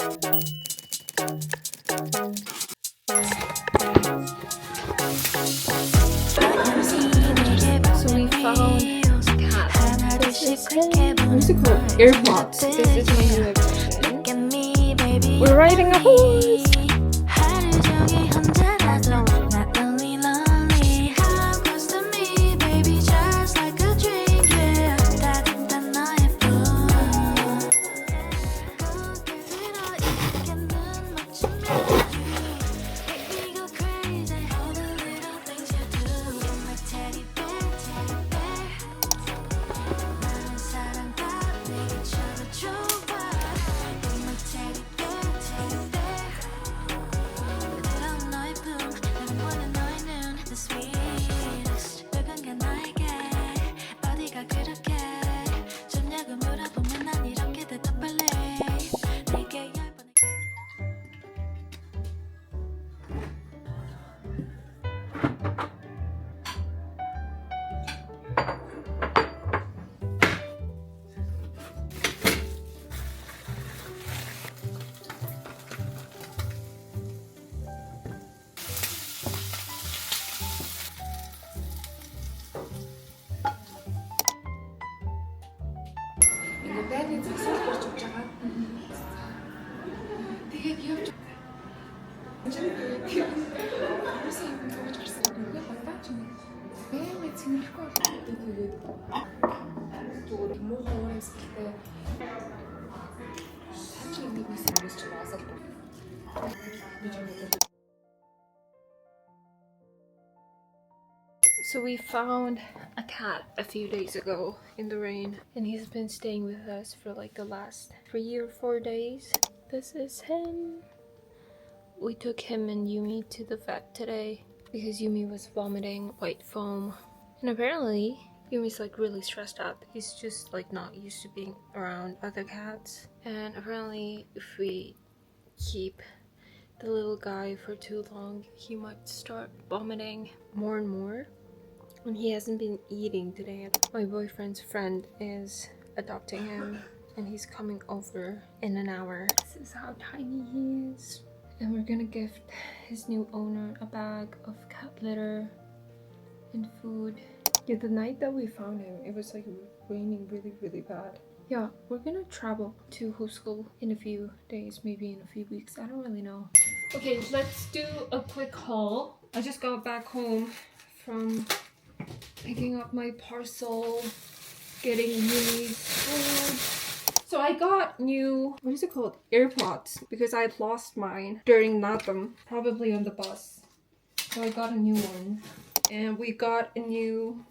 So we found cat. This is what's it called? AirPods. This is my new obsession. We're riding a horse. Дайны засаг болж явж байгаа. Тэгээд явж Юусэн юм болж гарсан үгүй батаач юм. Бэмэ цэнэрэхгүй болоод тэгээд зүгээр муухай уурс гэлээ. Санчиг нэг мэсэг өгч байгаа. So we found a cat a few days ago in the rain, and he's been staying with us for like the last 3 or 4 days. This is him. We took him and Yumi to the vet today because Yumi was vomiting white foam, and apparently Yumi's like really stressed out. He's just like not used to being around other cats, and apparently if we keep the little guy for too long, he might start vomiting more and more. And he hasn't been eating today. My boyfriend's friend is adopting him, and he's coming over in an hour. This is how tiny he is. And we're gonna gift his new owner a bag of cat litter and food. Yeah, the night that we found him, it was like raining really bad. Yeah, we're gonna travel to Huskul in a few days, maybe in a few weeks. I don't really know. Okay, let's do a quick haul. I just got back home from picking up my parcel, getting Yumi's food. So I got new, what is it called? AirPods, because I had lost mine during Natam, probably on the bus. So I got a new one. And we got a new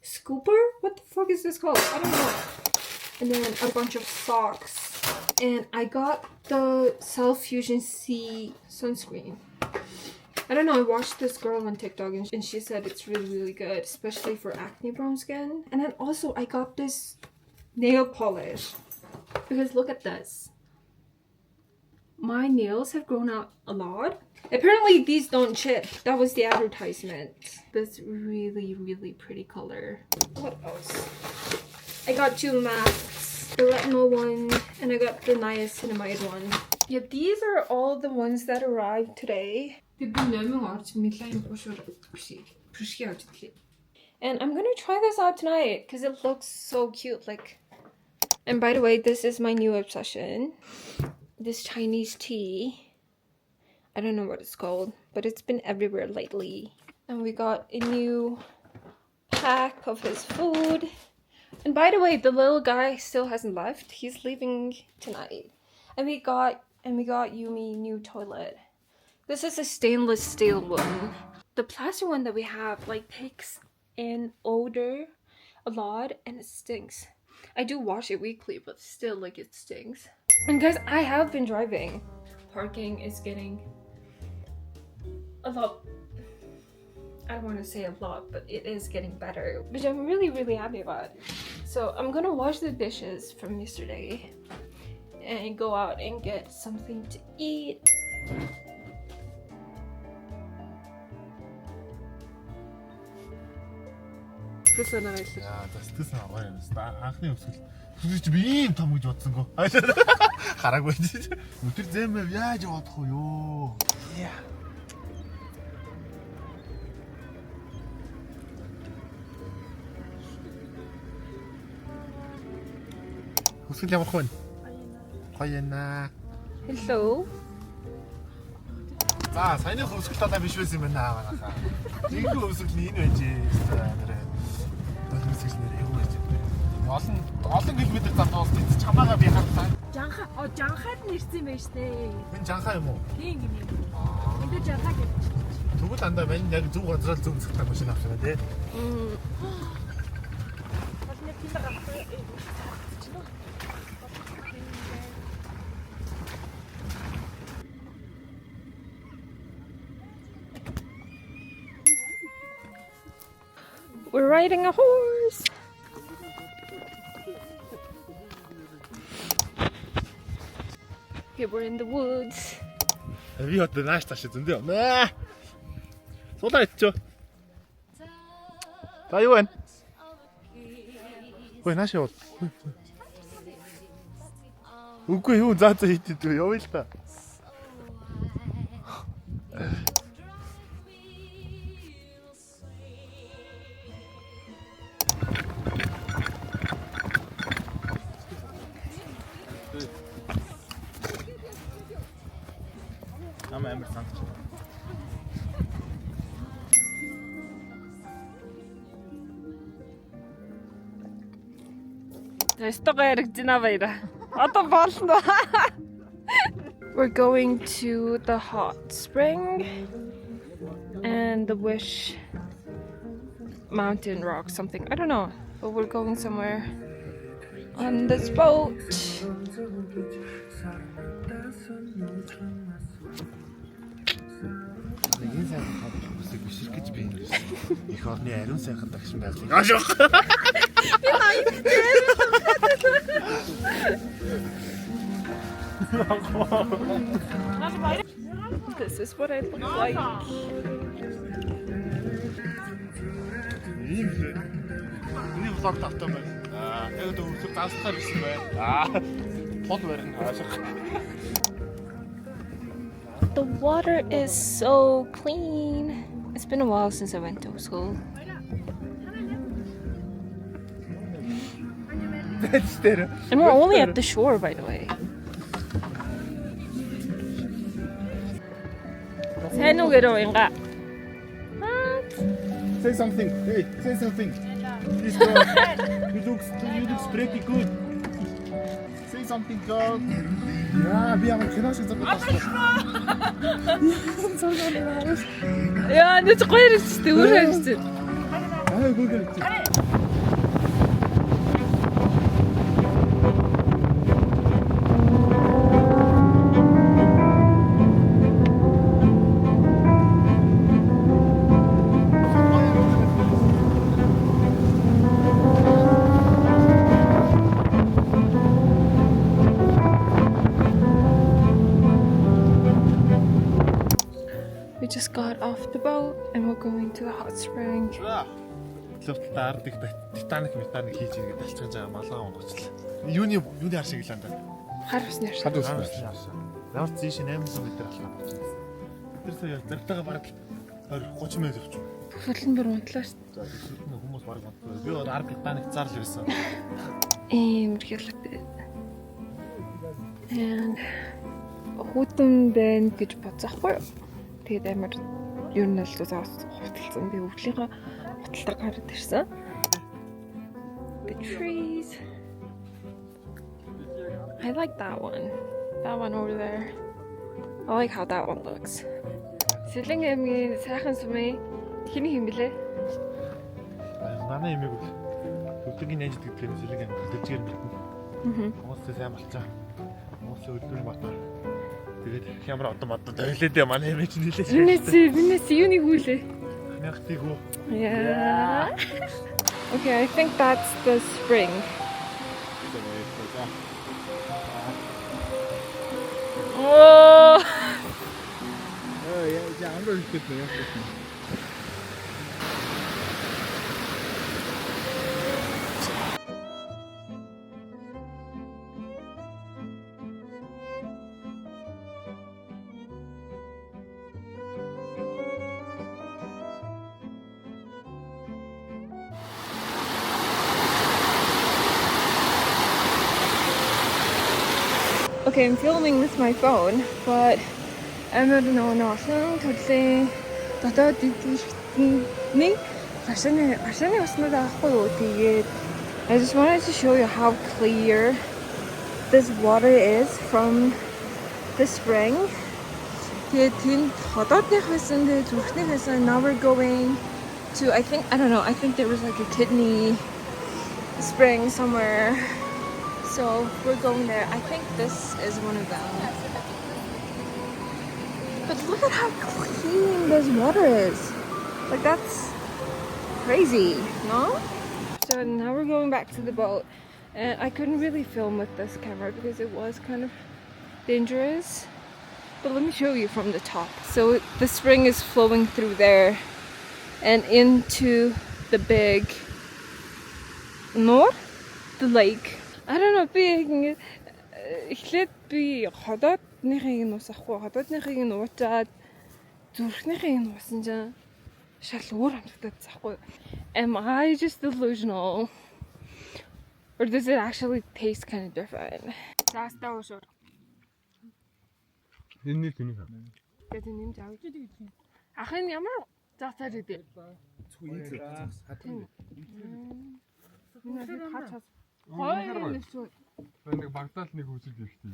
scooper? What the fuck is this called? I don't know. And then a bunch of socks. And I got the Cell Fusion C sunscreen. I don't know, I watched this girl on TikTok and she said it's really good, especially for acne prone skin. And then also I got this nail polish because look at this. My nails have grown out a lot. Apparently these don't chip. That was the advertisement. This really pretty color. What else? I got 2 masks. The retinol one and I got the niacinamide one. Yeah, these are all the ones that arrived today. And I'm gonna try this out tonight because it looks so cute. Like, and by the way, this is my new obsession. This Chinese tea. I don't know what it's called, but it's been everywhere lately. And we got a new pack of his food. And by the way, the little guy still hasn't left. He's leaving tonight. And we got Yumi new toilet. This is a stainless steel one. The plastic one that we have like takes in odor a lot and it stinks. I do wash it weekly, but still like it stinks. And guys, I have been driving. Parking is getting a lot, I don't want to say a lot, but it is getting better, which I'm really happy about. So I'm gonna wash the dishes from yesterday and go out and get something to eat. сэтгэл санаагаа илэр. Яа, сэтгэл санаа гоё юм. Анхны өсгөл. Түгэж би ийм том гэж бодсонгүй. Хараагүй. Өтөр зэмээ яаж бодох вэ ёо? Яа. Өсгөл ямар хүн? Гоё наа. Hello. За, саяны өсгөл талаа биш байсан юм байна аа. Жинхэнэ өсгөл энэ байж нэрээ. Өсгөл нэрээ юу гэж байна? Олон километр зам дуусна. Чамаагаа би харлаа. Жанхаад нэрсэн байж тээ. Энэ жанхаа юм уу? Тийм гинэ. Энд жанхаа гэж. Тэгвэл андаа мань яг зөв газраар зөв зөвхөн машин авах юм тий. We're riding a horse. Okay, we're in the woods. Би одоо нааш тааш зөндөө. Наа. Суулаа иччөө. За юу вэ? Хөөе нааш явал. Үгүй юу заа хийдээ явъя л та. Амар санагч. We're going to the hot spring and the Wish Mountain Rock something. I don't know, but we're going somewhere on this boat. Нэг сайн хавчдаг бишэр гэж би ярьсан. Их орны ариун сайхан дагшин байдлыг аашгүй. This is what I look like. Миний влог тавтаа байна. Яг одоо өсөр даасхаар ирсэн байна. Хол барин аашгүй. The water is so clean. It's been a while since I went to school. That's there. And we're only at the shore, by the way. Say something. Hey, say something. Please go. You look pretty good. Say something, girl. Yeah, би ямар кино шиг зураг авсан. Yeah, that's quite interesting. Аа, гүгэл. We just got off the boat and we're going to the hot spring. Лөвтөлтөд ард их Титаник хийж иргээд талцсан жаа малгай онгочлаа. Юуны ар шиг л андаа. Хар усны арш. Ямар ч зээш 800 м алхаад байна. Тэр сая зартайгаа бараг 30 м явчих. Бүхэл нь бүр унтлаа шүү За тэгэхээр хүмүүс бараг унтлаа. Би одоо ард Титаник зарлал ирсэн. Хэрхэлтэй. And хутан байна гэж бодсохгүй. Тэгээд амар ер нь л заас хуталсан. Би өвлийнхаа хуталтар гараад ирсэн. The trees. I like that one. That one over there. I like how that one looks. Сэлэн аймгийн сайхан сүмээ хиний хэм блэ? Манай эмээг өвдөгийн нэж гэдгээр сэлэг юм дэжгээр мэднэ. Хүмүүсээ сайн болцоо. Хүмүүсээ өдөр батар. Тэгээд хямраа одоо мод тойлээд манай эмээ чинь хэлээ. Минэс юуны хүлээ? Нягтыг уу. Yeah. Okay, I think that's the spring. Oh! Yeah, I'm going to get me. Okay, I'm filming with my phone, but I'm not known also to say that I just wanted to show you how clear this water is from the spring. Now we're going to, I think there was like a kidney spring somewhere. So we're going there. I think this is one of them. But look at how clean this water is. Like that's crazy, no? So now we're going back to the boat. And I couldn't really film with this camera because it was kind of dangerous. But let me show you from the top. So the spring is flowing through there and into the big north, the lake. I don't know, эхлээд би ходоодныхыг нь усахгүй, ходоодныхыг нь уучаад зүрхнийхийг нь уусан чинь шал өөр амтагдаад захгүй. Am I just delusional? Or does it actually taste kind of different? Last hour short. Энэ нэг тэнийх. Тэгээд нэм заавч гэдэг юм. Ахын ямар заацаар идэв? Зүгээр хатсан. Нэг багтаал нэг хүсэл ихтэй.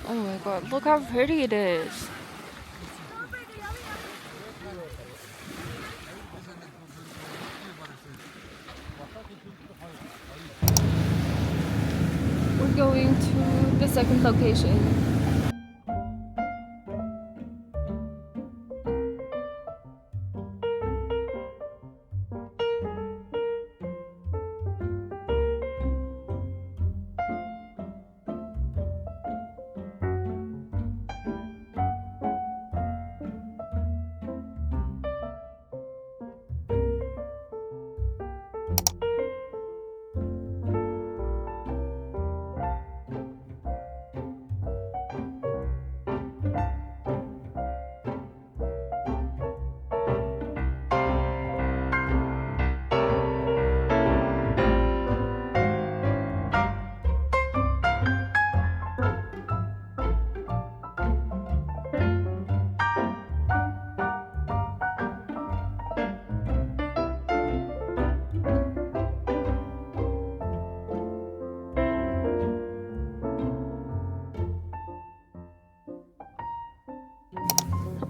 Oh my god, look how pretty it is. We're going to the second location.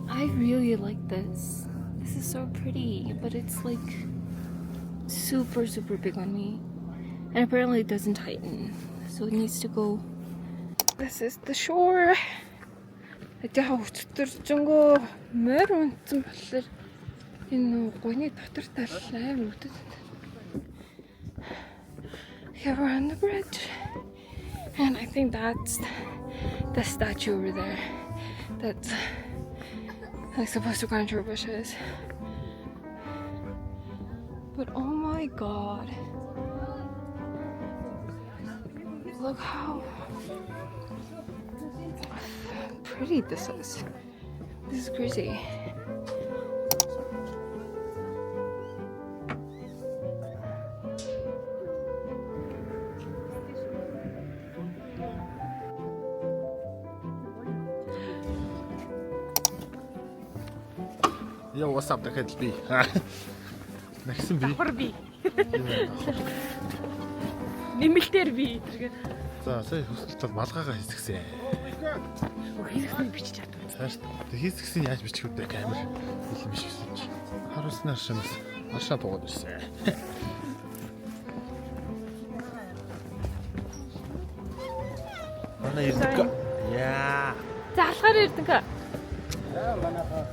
I really like this. This is so pretty, but it's like super big on me. And apparently it doesn't tighten, so it needs to go. This is the shore. Here we're on the bridge. And I think that's the statue over there. That's like supposed to conjure bushes. But oh my god. Look how pretty this is. This is crazy. Yo, what's up? Дахиад би. Нагсан би. Давхар би. Нэмэлтээр би. За, сая хөсөлтөд малгайгаа хийсгсэн. Хийсгсэн бичиж чадсан. Цааш хийсгсэн яаж бичих вэ? Камер хэлэн биш гэсэн чи. Харуулснаар шимс. Машаа богод ирсэн. Манай ирдэг. Яа. За алхаар ирдэг. Манайхаа